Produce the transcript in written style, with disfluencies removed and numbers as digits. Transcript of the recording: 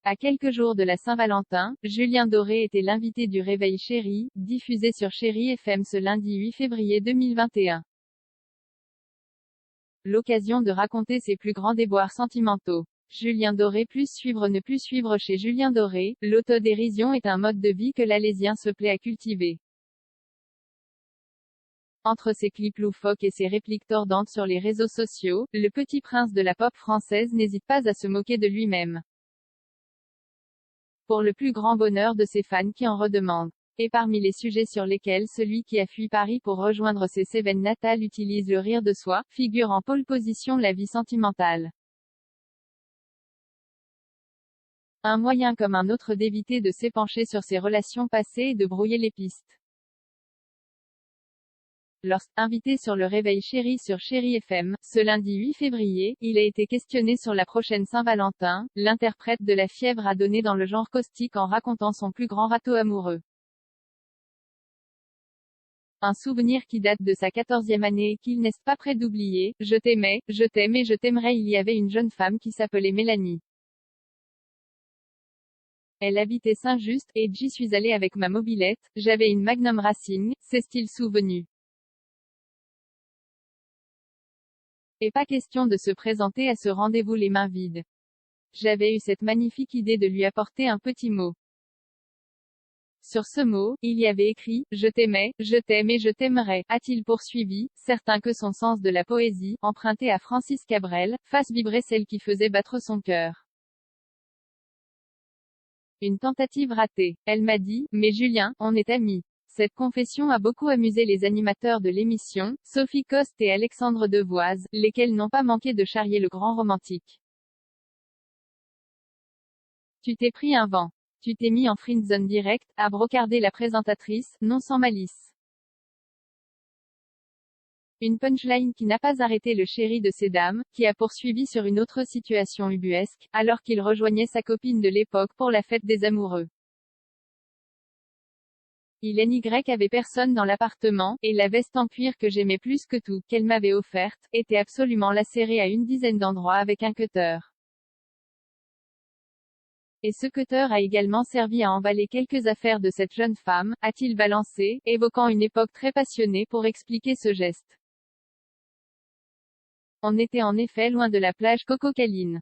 À quelques jours de la Saint-Valentin, Julien Doré était l'invité du Réveil Chéri, diffusé sur Chéri FM ce lundi 8 février 2021. L'occasion de raconter ses plus grands déboires sentimentaux. Julien Doré plus suivre ne plus suivre. Chez Julien Doré, l'autodérision est un mode de vie que l'Alésien se plaît à cultiver. Entre ses clips loufoques et ses répliques tordantes sur les réseaux sociaux, le petit prince de la pop française n'hésite pas à se moquer de lui-même. Pour le plus grand bonheur de ses fans qui en redemandent. Et parmi les sujets sur lesquels celui qui a fui Paris pour rejoindre ses Cévennes natales utilise le rire de soi, figure en pole position la vie sentimentale. Un moyen comme un autre d'éviter de s'épancher sur ses relations passées et de brouiller les pistes. Invité sur le Réveil Chéri sur Chéri FM, ce lundi 8 février, il a été questionné sur la prochaine Saint-Valentin. L'interprète de La Fièvre a donné dans le genre caustique en racontant son plus grand râteau amoureux. Un souvenir qui date de sa 14e année et qu'il n'est pas prêt d'oublier. Je t'aimais, je t'aime et je t'aimerai. Il y avait une jeune femme qui s'appelait Mélanie. Elle habitait Saint-Just, et j'y suis allé avec ma mobilette, j'avais une Magnum Racing, s'est-il souvenu. Et pas question de se présenter à ce rendez-vous les mains vides. J'avais eu cette magnifique idée de lui apporter un petit mot. Sur ce mot, il y avait écrit « Je t'aimais, je t'aime et je t'aimerai », a-t-il poursuivi, certain que son sens de la poésie, emprunté à Francis Cabrel, fasse vibrer celle qui faisait battre son cœur. Une tentative ratée. Elle m'a dit « Mais Julien, on est amis ». Cette confession a beaucoup amusé les animateurs de l'émission, Sophie Coste et Alexandre Devoise, lesquels n'ont pas manqué de charrier le grand romantique. Tu t'es pris un vent. Tu t'es mis en friendzone direct, a brocardé la présentatrice, non sans malice. Une punchline qui n'a pas arrêté le chéri de ces dames, qui a poursuivi sur une autre situation ubuesque, alors qu'il rejoignait sa copine de l'époque pour la fête des amoureux. Il n'y avait personne dans l'appartement, et la veste en cuir que j'aimais plus que tout, qu'elle m'avait offerte, était absolument lacérée à une dizaine d'endroits avec un cutter. Et ce cutter a également servi à emballer quelques affaires de cette jeune femme, a-t-il balancé, évoquant une époque très passionnée pour expliquer ce geste. On était en effet loin de la plage Coco Caline.